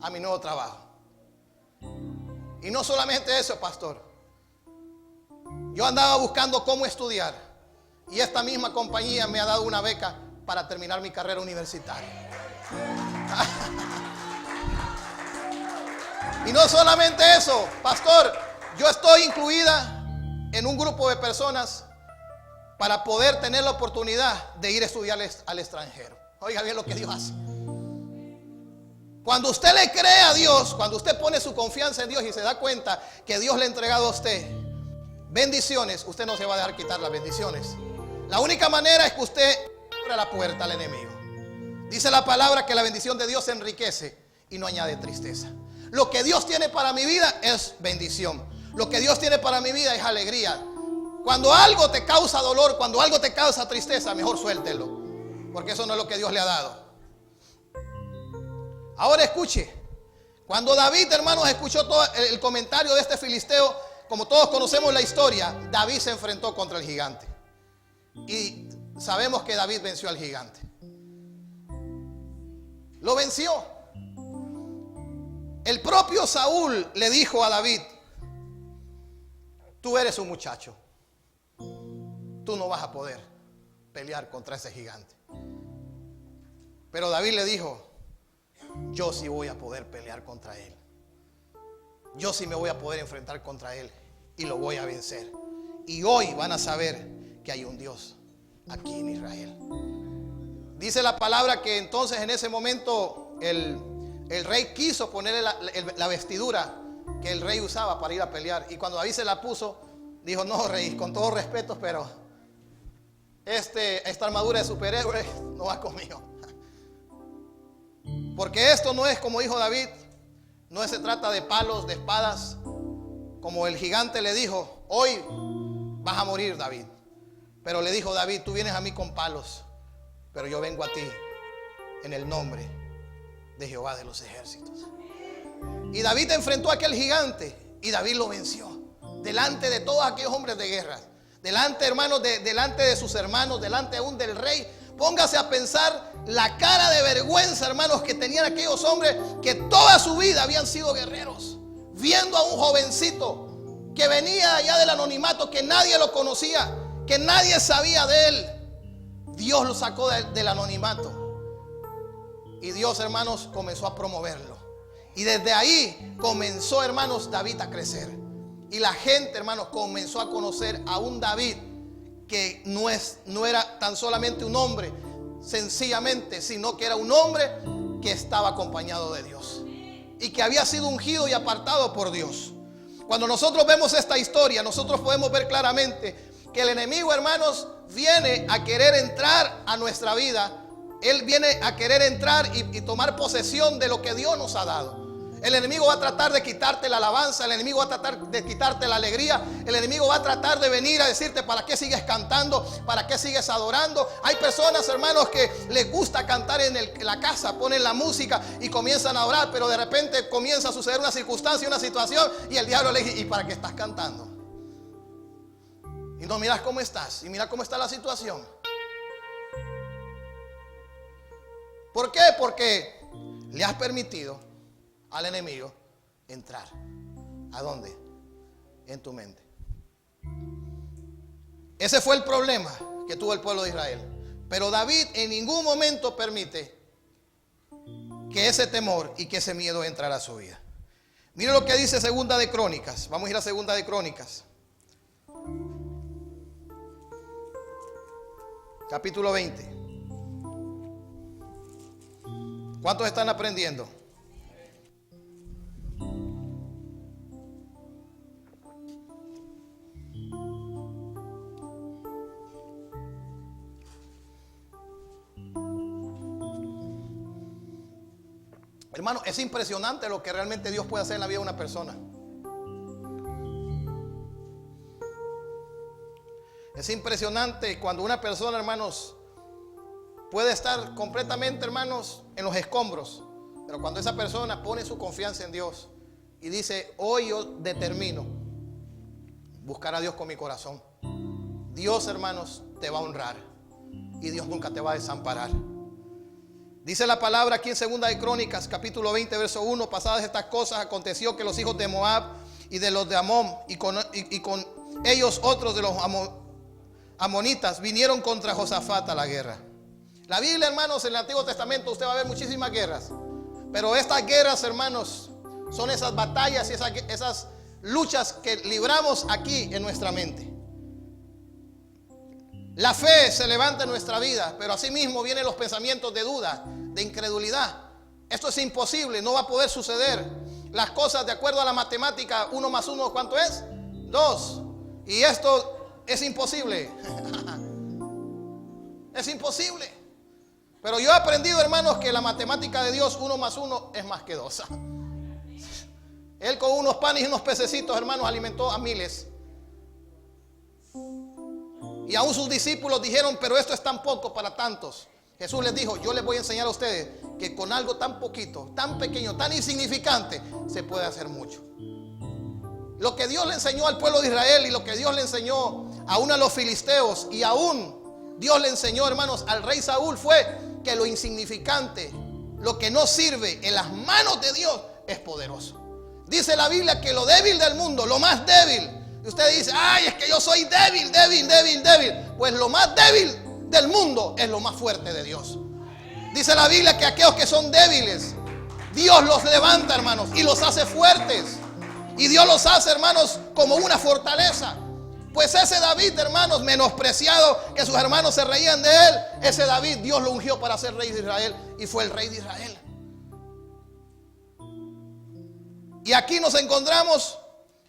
a mi nuevo trabajo. Y no solamente eso, pastor. Yo andaba buscando cómo estudiar. Y esta misma compañía me ha dado una beca para terminar mi carrera universitaria. Y no solamente eso, pastor. Yo estoy incluida en un grupo de personas para poder tener la oportunidad de ir a estudiar al extranjero. Oiga bien lo que Dios hace. Cuando usted le cree a Dios, cuando usted pone su confianza en Dios y se da cuenta que Dios le ha entregado a usted bendiciones, usted no se va a dejar quitar las bendiciones. La única manera es que usted abra la puerta al enemigo. Dice la palabra que la bendición de Dios enriquece y no añade tristeza. Lo que Dios tiene para mi vida es bendición. Lo que Dios tiene para mi vida es alegría. Cuando algo te causa dolor, cuando algo te causa tristeza, mejor suéltelo, porque eso no es lo que Dios le ha dado. Ahora escuche. Cuando David, hermanos, escuchó todo el comentario de este filisteo, como todos conocemos la historia, David se enfrentó contra el gigante. Y sabemos que David venció al gigante. Lo venció. El propio Saúl le dijo a David: tú eres un muchacho, tú no vas a poder pelear contra ese gigante. Pero David le dijo: yo sí voy a poder pelear contra él. Yo sí me voy a poder enfrentar contra él y lo voy a vencer. Y hoy van a saber que hay un Dios aquí en Israel. Dice la palabra que entonces en ese momento el rey quiso ponerle la vestidura que el rey usaba para ir a pelear. Y cuando David se la puso, dijo: no, rey, con todo respeto, pero esta armadura de superhéroe no va conmigo. Porque esto no es, como dijo David, no se trata de palos, de espadas. Como el gigante le dijo: hoy vas a morir, David. Pero le dijo David: tú vienes a mí con palos, pero yo vengo a ti en el nombre de Jehová de los ejércitos. Y David enfrentó a aquel gigante y David lo venció delante de todos aquellos hombres de guerra, delante, hermanos, delante de sus hermanos, delante aún del rey. Póngase a pensar la cara de vergüenza, hermanos, que tenían aquellos hombres que toda su vida habían sido guerreros, viendo a un jovencito que venía allá del anonimato, que nadie lo conocía, que nadie sabía de él. Dios lo sacó del anonimato y Dios, hermanos, comenzó a promoverlo. Y desde ahí comenzó, hermanos, David a crecer. Y la gente, hermanos, comenzó a conocer a un David que no era tan solamente un hombre, sencillamente, sino que era un hombre que estaba acompañado de Dios y que había sido ungido y apartado por Dios. Cuando nosotros vemos esta historia, nosotros podemos ver claramente que el enemigo, hermanos, viene a querer entrar a nuestra vida. Él viene a querer entrar y tomar posesión de lo que Dios nos ha dado. El enemigo va a tratar de quitarte la alabanza, el enemigo va a tratar de quitarte la alegría, el enemigo va a tratar de venir a decirte: ¿para qué sigues cantando? ¿Para qué sigues adorando? Hay personas, hermanos, que les gusta cantar en la casa, ponen la música y comienzan a orar, pero de repente comienza a suceder una circunstancia, una situación, y el diablo le dice: ¿y para qué estás cantando? Y no miras cómo estás, y mira cómo está la situación. ¿Por qué? Porque le has permitido al enemigo entrar. ¿A dónde? En tu mente. Ese fue el problema que tuvo el pueblo de Israel. Pero David en ningún momento permite que ese temor y que ese miedo entrara a su vida. Mire lo que dice Segunda de Crónicas. Vamos a ir a Segunda de Crónicas, capítulo 20. ¿Cuántos están aprendiendo? Hermano, es impresionante lo que realmente Dios puede hacer en la vida de una persona. Es impresionante cuando una persona, hermanos, puede estar completamente, hermanos, en los escombros, pero cuando esa persona pone su confianza en Dios y dice: hoy yo determino buscar a Dios con mi corazón, Dios, hermanos, te va a honrar y Dios nunca te va a desamparar. Dice la palabra aquí en Segunda de Crónicas, capítulo 20, verso 1: pasadas estas cosas, aconteció que los hijos de Moab y de los de Amón y con ellos otros de los amonitas vinieron contra Josafat a la guerra. La Biblia, hermanos, en el Antiguo Testamento usted va a ver muchísimas guerras, pero estas guerras, hermanos, son esas batallas y esas luchas que libramos aquí en nuestra mente. La fe se levanta en nuestra vida, pero asimismo vienen los pensamientos de duda, de incredulidad. Esto es imposible, no va a poder suceder. Las cosas, de acuerdo a la matemática, 1 más 1, ¿cuánto es? 2. Y esto es imposible. Es imposible. Pero yo he aprendido, hermanos, que la matemática de Dios, 1 más 1 es más que 2. Él con unos panes y unos pececitos, hermanos, alimentó a miles. Y aún sus discípulos dijeron, pero esto es tan poco para tantos. Jesús les dijo, yo les voy a enseñar a ustedes que con algo tan poquito, tan pequeño, tan insignificante, se puede hacer mucho. Lo que Dios le enseñó al pueblo de Israel y lo que Dios le enseñó aún a los filisteos y aún Dios le enseñó, hermanos, al rey Saúl fue que lo insignificante, lo que no sirve en las manos de Dios es poderoso. Dice la Biblia que lo débil del mundo, lo más débil, y usted dice, ay, es que yo soy débil. Pues lo más débil del mundo es lo más fuerte de Dios. Dice la Biblia que aquellos que son débiles, Dios los levanta, hermanos, y los hace fuertes. Y Dios los hace, hermanos, como una fortaleza. Pues ese David, hermanos, menospreciado, que sus hermanos se reían de él, ese David, Dios lo ungió para ser rey de Israel y fue el rey de Israel. Y aquí nos encontramos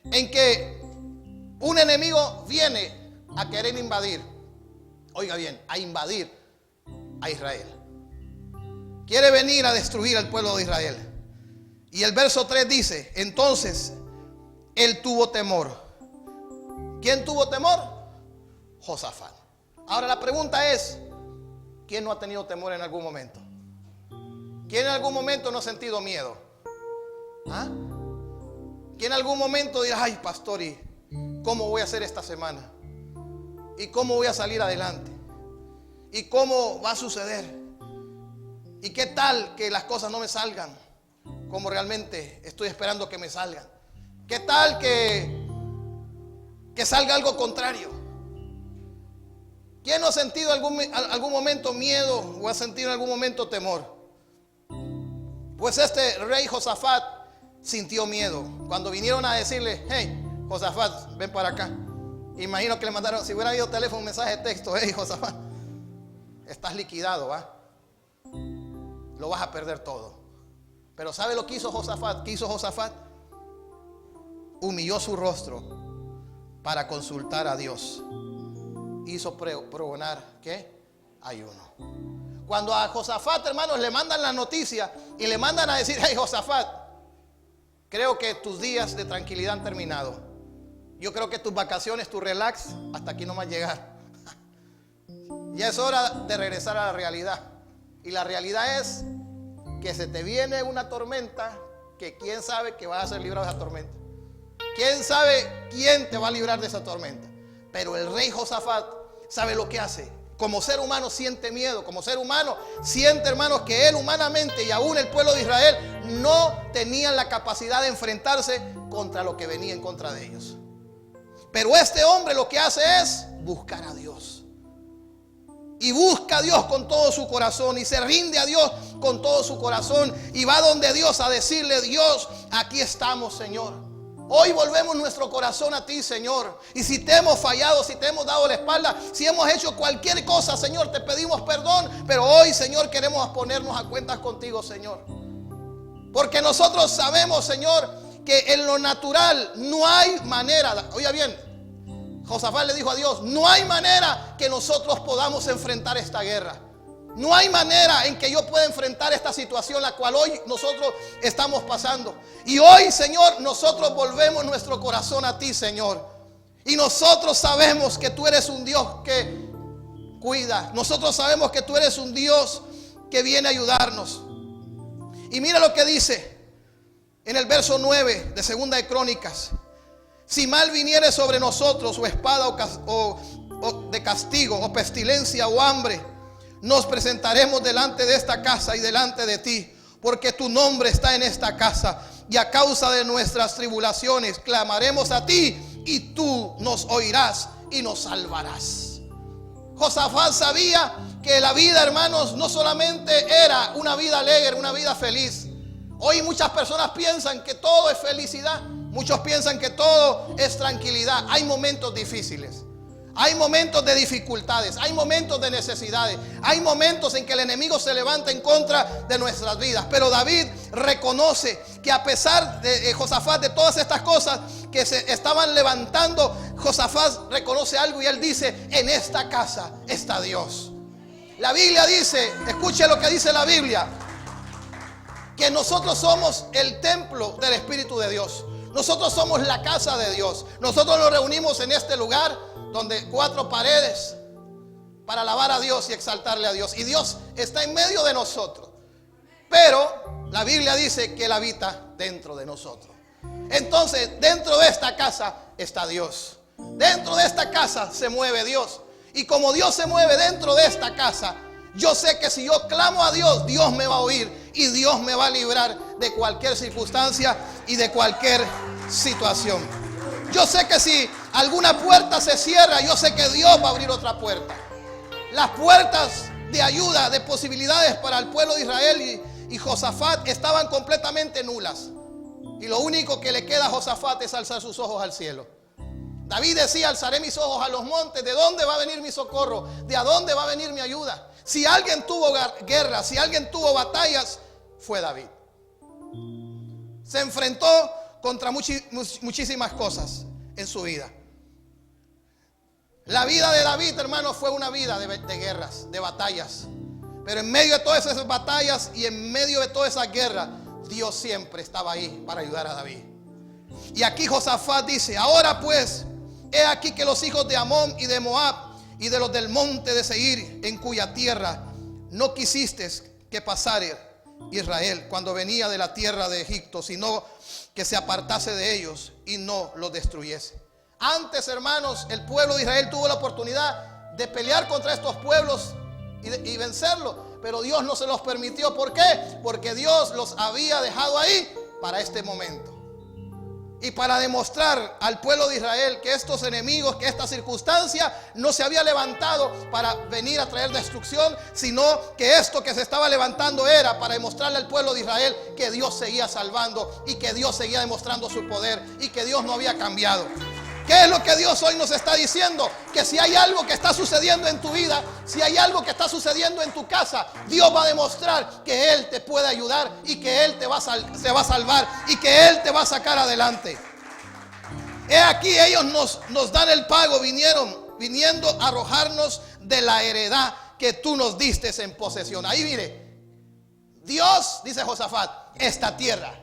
en que un enemigo viene a querer invadir, oiga bien, a invadir a Israel. Quiere venir a destruir al pueblo de Israel. Y el verso 3 dice, entonces él tuvo temor. ¿Quién tuvo temor? Josafat. Ahora la pregunta es, ¿quién no ha tenido temor en algún momento? ¿Quién en algún momento no ha sentido miedo? ¿Ah? ¿Quién en algún momento dirá, ay, pastor, ¿y cómo voy a hacer esta semana? ¿Y cómo voy a salir adelante? ¿Y cómo va a suceder? ¿Y qué tal que las cosas no me salgan como realmente estoy esperando que me salgan? ¿Qué tal que salga algo contrario? ¿Quién no ha sentido algún momento miedo o ha sentido en algún momento temor? Pues este rey Josafat sintió miedo. Cuando vinieron a decirle, hey, Josafat, ven para acá. Imagino que le mandaron, si hubiera habido teléfono, un mensaje de texto, hey, Josafat, estás liquidado, ¿va? Lo vas a perder todo. Pero ¿sabe lo que hizo Josafat? ¿Qué hizo Josafat? Humilló su rostro para consultar a Dios. Hizo pregonar, ¿qué? Ayuno. Cuando a Josafat, hermanos, le mandan la noticia y le mandan a decir, hey, Josafat, creo que tus días de tranquilidad han terminado. Yo creo que tus vacaciones, tu relax, hasta aquí no va a llegar. Ya es hora de regresar a la realidad. Y la realidad es que se te viene una tormenta que quién sabe que vas a ser librado de esa tormenta. ¿Quién sabe quién te va a librar de esa tormenta? Pero el rey Josafat sabe lo que hace. Como ser humano siente miedo. Como ser humano siente, hermanos, que él humanamente y aún el pueblo de Israel no tenían la capacidad de enfrentarse contra lo que venía en contra de ellos. Pero este hombre lo que hace es buscar a Dios. Y busca a Dios con todo su corazón y se rinde a Dios con todo su corazón. Y va donde Dios a decirle, Dios, aquí estamos, Señor. Hoy volvemos nuestro corazón a ti, Señor. Y si te hemos fallado, si te hemos dado la espalda, si hemos hecho cualquier cosa, Señor, te pedimos perdón. Pero hoy, Señor, queremos ponernos a cuentas contigo, Señor. Porque nosotros sabemos, Señor, que en lo natural no hay manera. Oiga bien, Josafat le dijo a Dios, no hay manera que nosotros podamos enfrentar esta guerra. No hay manera en que yo pueda enfrentar esta situación la cual hoy nosotros estamos pasando. Y hoy, Señor, nosotros volvemos nuestro corazón a ti, Señor. Y nosotros sabemos que tú eres un Dios que cuida. Nosotros sabemos que tú eres un Dios que viene a ayudarnos. Y mira lo que dice en el verso 9 de Segunda de Crónicas. Si mal viniere sobre nosotros o espada o de castigo o pestilencia o hambre, nos presentaremos delante de esta casa y delante de ti, porque tu nombre está en esta casa, y a causa de nuestras tribulaciones clamaremos a ti y tú nos oirás y nos salvarás. Josafat sabía que la vida, hermanos, no solamente era una vida alegre, una vida feliz. Hoy muchas personas piensan que todo es felicidad. Muchos piensan que todo es tranquilidad. Hay momentos difíciles. Hay momentos de dificultades. Hay momentos de necesidades. Hay momentos en que el enemigo se levanta en contra de nuestras vidas. Pero David reconoce que a pesar de Josafat, de todas estas cosas que se estaban levantando, Josafat reconoce algo y él dice, en esta casa está Dios. La Biblia dice, escuche lo que dice la Biblia. que nosotros somos el templo del Espíritu de Dios. Nosotros somos la casa de Dios. Nosotros nos reunimos en este lugar donde 4 paredes para alabar a Dios y exaltarle a Dios. Y Dios está en medio de nosotros. Pero la Biblia dice que Él habita dentro de nosotros. Entonces, dentro de esta casa está Dios. Dentro de esta casa se mueve Dios. Y como Dios se mueve dentro de esta casa, yo sé que si yo clamo a Dios, Dios me va a oír y Dios me va a librar de cualquier circunstancia y de cualquier situación. Yo sé que si alguna puerta se cierra, yo sé que Dios va a abrir otra puerta. Las puertas de ayuda, de posibilidades para el pueblo de Israel y Josafat estaban completamente nulas. Y lo único que le queda a Josafat es alzar sus ojos al cielo. David decía: alzaré mis ojos a los montes. ¿De dónde va a venir mi socorro? ¿De a dónde va a venir mi ayuda? Si alguien tuvo guerra, si alguien tuvo batallas, fue David. Se enfrentó contra muchísimas cosas en su vida. La vida de David, hermano, fue una vida de guerras, de batallas. Pero en medio de todas esas batallas y en medio de toda esa guerra, Dios siempre estaba ahí para ayudar a David. Y aquí Josafat dice: ahora pues, he aquí que los hijos de Amón y de Moab y de los del monte de Seir, en cuya tierra no quisiste que pasare Israel cuando venía de la tierra de Egipto, sino que se apartase de ellos y no los destruyese. Antes, hermanos, el pueblo de Israel tuvo la oportunidad de pelear contra estos pueblos y vencerlos, pero Dios no se los permitió. ¿Por qué? Porque Dios los había dejado ahí para este momento. Y para demostrar al pueblo de Israel que estos enemigos, que esta circunstancia no se había levantado para venir a traer destrucción, sino que esto que se estaba levantando era para demostrarle al pueblo de Israel que Dios seguía salvando y que Dios seguía demostrando su poder y que Dios no había cambiado. ¿Qué es lo que Dios hoy nos está diciendo? Que si hay algo que está sucediendo en tu vida, si hay algo que está sucediendo en tu casa, Dios va a demostrar que Él te puede ayudar y que Él te va a salvar y que Él te va a sacar adelante. He aquí, ellos nos dan el pago, viniendo a arrojarnos de la heredad que tú nos diste en posesión. Ahí mire, Dios, dice Josafat: esta tierra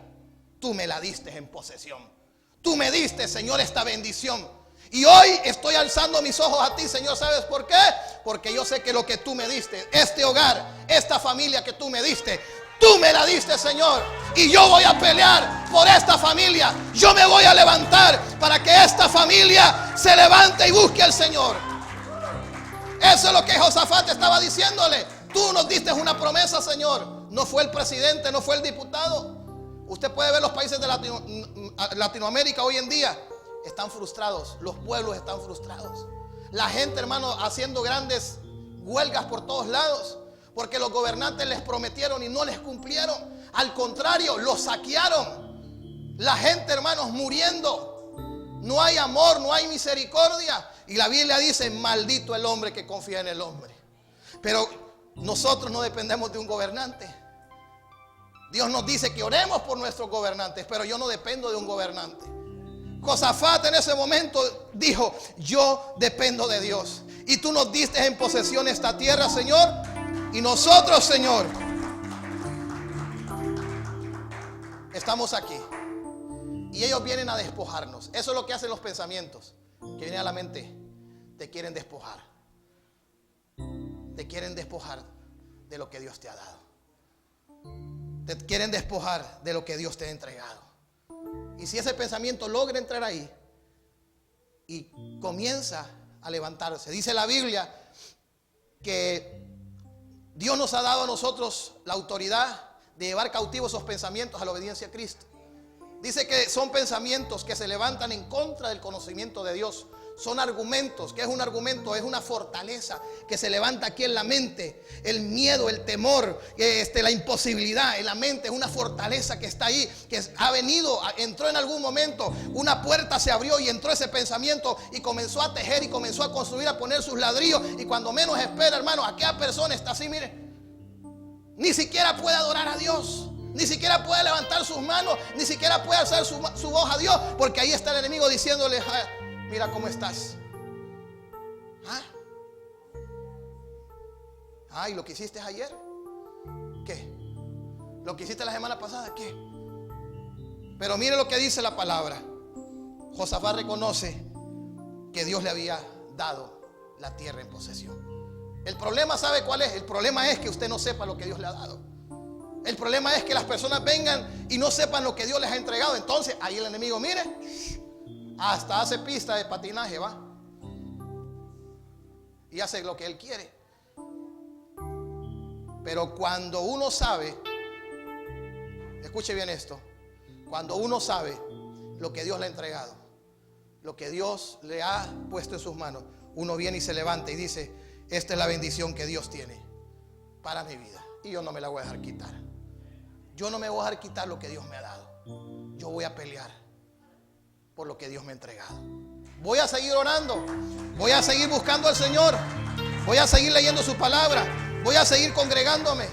tú me la diste en posesión. Tú me diste, Señor, esta bendición. Y hoy estoy alzando mis ojos a ti, Señor. ¿Sabes por qué? Porque yo sé que lo que tú me diste, este hogar, esta familia que tú me diste, tú me la diste, Señor. Y yo voy a pelear por esta familia. Yo me voy a levantar para que esta familia se levante y busque al Señor. Eso es lo que Josafat estaba diciéndole. Tú nos diste una promesa, Señor. No fue el presidente, no fue el diputado. Usted puede ver los países de Latinoamérica hoy en día. Están frustrados, los pueblos están frustrados. La gente, hermano, haciendo grandes huelgas por todos lados, porque los gobernantes les prometieron y no les cumplieron. Al contrario, los saquearon. La gente, hermanos, muriendo. No hay amor, no hay misericordia. Y la Biblia dice: maldito el hombre que confía en el hombre. Pero nosotros no dependemos de un gobernante. Dios nos dice que oremos por nuestros gobernantes, pero yo no dependo de un gobernante. Josafat en ese momento dijo: yo dependo de Dios. Y tú nos diste en posesión esta tierra, Señor. Y nosotros, Señor, estamos aquí. Y ellos vienen a despojarnos. Eso es lo que hacen los pensamientos que vienen a la mente. Te quieren despojar. Te quieren despojar de lo que Dios te ha dado. Te quieren despojar de lo que Dios te ha entregado. Y si ese pensamiento logra entrar ahí y comienza a levantarse, dice la Biblia que Dios nos ha dado a nosotros la autoridad de llevar cautivos esos pensamientos a la obediencia a Cristo. Dice que son pensamientos que se levantan en contra del conocimiento de Dios. Son argumentos. ¿Qué es un argumento? Es una fortaleza que se levanta aquí en la mente. El miedo, el temor, la imposibilidad en la mente es una fortaleza que está ahí, que ha venido, entró en algún momento. Una puerta se abrió y entró ese pensamiento y comenzó a tejer y comenzó a construir, a poner sus ladrillos. Y cuando menos espera, hermano, aquella persona está así, mire, ni siquiera puede adorar a Dios. Ni siquiera puede levantar sus manos, ni siquiera puede alzar su voz a Dios, porque ahí está el enemigo diciéndole: mira cómo estás. ¿Y lo que hiciste ayer? ¿Qué? Lo que hiciste la semana pasada, ¿qué? Pero mire lo que dice la palabra. Josafat reconoce que Dios le había dado la tierra en posesión. El problema, ¿sabe cuál es? El problema es que usted no sepa lo que Dios le ha dado. El problema es que las personas vengan y no sepan lo que Dios les ha entregado. Entonces ahí el enemigo, mire, hasta hace pista de patinaje, va, y hace lo que él quiere. Pero cuando uno sabe, escuche bien esto, cuando uno sabe lo que Dios le ha entregado, lo que Dios le ha puesto en sus manos, uno viene y se levanta y dice: esta es la bendición que Dios tiene para mi vida y yo no me la voy a dejar quitar. Yo no me voy a dejar quitar lo que Dios me ha dado. Yo voy a pelear por lo que Dios me ha entregado. Voy a seguir orando, voy a seguir buscando al Señor, voy a seguir leyendo su palabra, voy a seguir congregándome.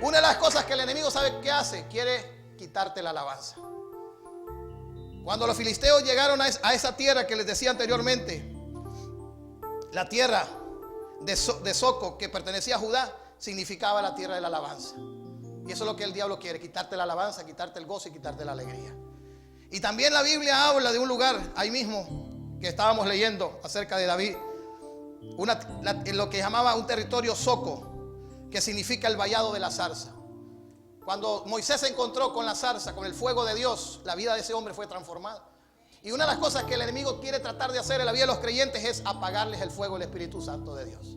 Una de las cosas que el enemigo sabe que hace, quiere quitarte la alabanza. Cuando los filisteos llegaron a esa tierra que les decía anteriormente, la tierra de Soco, que pertenecía a Judá, significaba la tierra de la alabanza. Y eso es lo que el diablo quiere: quitarte la alabanza, quitarte el gozo y quitarte la alegría. Y también la Biblia habla de un lugar ahí mismo que estábamos leyendo acerca de David, lo que llamaba un territorio Soco, que significa el vallado de la zarza. Cuando Moisés se encontró con la zarza, con el fuego de Dios, la vida de ese hombre fue transformada. Y una de las cosas que el enemigo quiere tratar de hacer en la vida de los creyentes es apagarles el fuego del Espíritu Santo de Dios.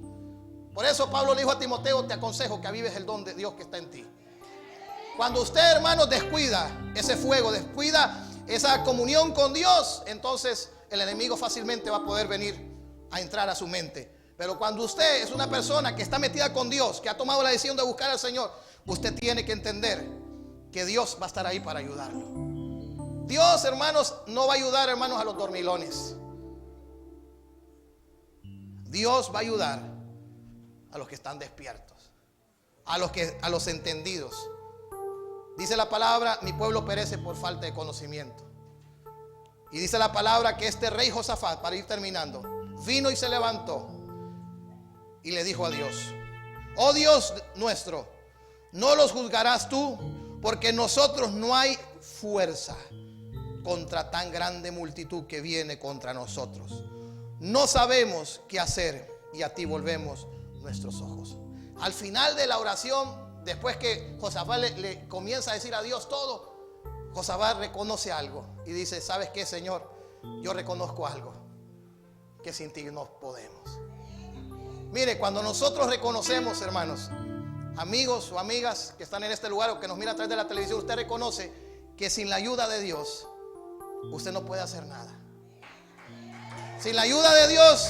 Por eso Pablo le dijo a Timoteo: te aconsejo que avives el don de Dios que está en ti. Cuando usted, hermano, descuida ese fuego, descuida esa comunión con Dios, entonces el enemigo fácilmente va a poder venir a entrar a su mente. Pero cuando usted es una persona que está metida con Dios, que ha tomado la decisión de buscar al Señor, usted tiene que entender que Dios va a estar ahí para ayudarlo. Dios, hermanos, no va a ayudar, hermanos, a los dormilones. Dios va a ayudar a los que están despiertos, a los entendidos. Dice la palabra: mi pueblo perece por falta de conocimiento. Y dice la palabra que este rey Josafat, para ir terminando, vino y se levantó y le dijo a Dios: oh Dios nuestro, no los juzgarás tú, porque nosotros no hay fuerza contra tan grande multitud que viene contra nosotros. No sabemos qué hacer y a ti volvemos nuestros ojos. Al final de la oración, después que Josafat le comienza a decir a Dios todo, Josafat reconoce algo y dice: ¿sabes qué, Señor? Yo reconozco algo, que sin ti no podemos. Mire, cuando nosotros reconocemos, hermanos, amigos o amigas que están en este lugar o que nos miran a través de la televisión, usted reconoce que sin la ayuda de Dios usted no puede hacer nada. Sin la ayuda de Dios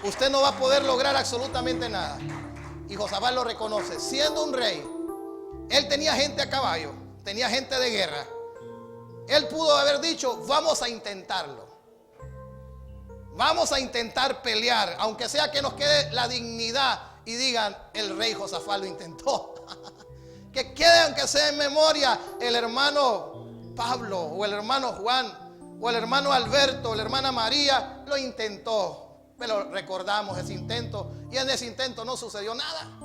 usted no va a poder lograr absolutamente nada. Y Josafat lo reconoce. Siendo un rey, él tenía gente a caballo, tenía gente de guerra. Él pudo haber dicho: vamos a intentarlo, vamos a intentar pelear, aunque sea que nos quede la dignidad y digan: el rey Josafat lo intentó. Que quede, aunque sea en memoria, el hermano Pablo o el hermano Juan o el hermano Alberto o la hermana María lo intentó. Pero recordamos ese intento y en ese intento no sucedió nada.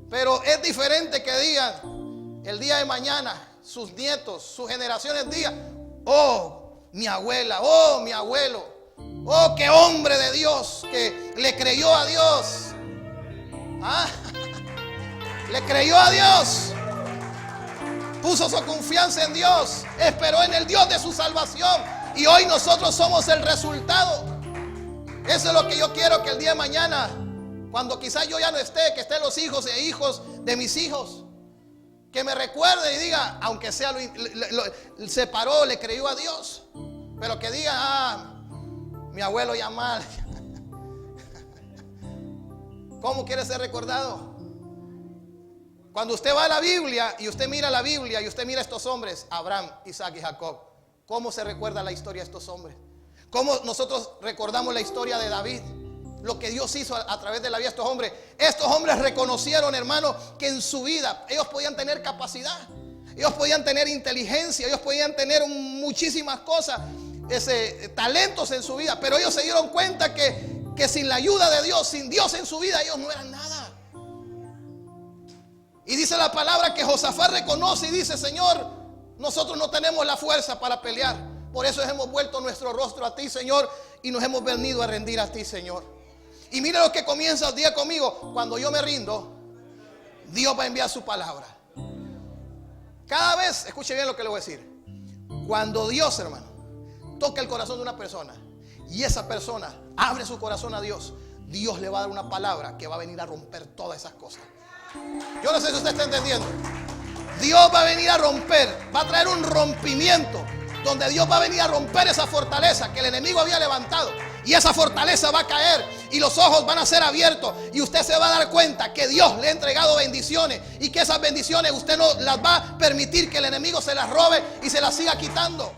Pero es diferente que digan el día de mañana, sus nietos, sus generaciones digan: oh, mi abuela, oh, mi abuelo, oh, qué hombre de Dios que le creyó a Dios. ¿Ah? Le creyó a Dios, puso su confianza en Dios, esperó en el Dios de su salvación. Y hoy nosotros somos el resultado. Eso es lo que yo quiero, que el día de mañana, cuando quizás yo ya no esté, que estén los hijos e hijos de mis hijos, que me recuerde y diga, aunque sea se paró, le creyó a Dios, pero que diga: ah, mi abuelo ya mal. ¿Cómo quiere ser recordado? Cuando usted va a la Biblia y usted mira la Biblia y usted mira a estos hombres, Abraham, Isaac y Jacob, ¿cómo se recuerda la historia de estos hombres? ¿Cómo nosotros recordamos la historia de David? Lo que Dios hizo a través de la vida de estos hombres. Estos hombres reconocieron, hermano, que en su vida ellos podían tener capacidad, ellos podían tener inteligencia, ellos podían tener muchísimas cosas, talentos en su vida. Pero ellos se dieron cuenta que sin la ayuda de Dios, sin Dios en su vida, ellos no eran nada. Y dice la palabra que Josafat reconoce y dice: Señor, nosotros no tenemos la fuerza para pelear. Por eso hemos vuelto nuestro rostro a ti, Señor, y nos hemos venido a rendir a ti, Señor. Y mire lo que comienza el día conmigo: cuando yo me rindo, Dios va a enviar su palabra. Cada vez, escuche bien lo que le voy a decir. Cuando Dios, hermano, toca el corazón de una persona y esa persona abre su corazón a Dios, Dios le va a dar una palabra que va a venir a romper todas esas cosas. Yo no sé si usted está entendiendo. Dios va a venir a romper, va a traer un rompimiento, donde Dios va a venir a romper esa fortaleza que el enemigo había levantado. Y esa fortaleza va a caer y los ojos van a ser abiertos y usted se va a dar cuenta que Dios le ha entregado bendiciones y que esas bendiciones usted no las va a permitir que el enemigo se las robe y se las siga quitando.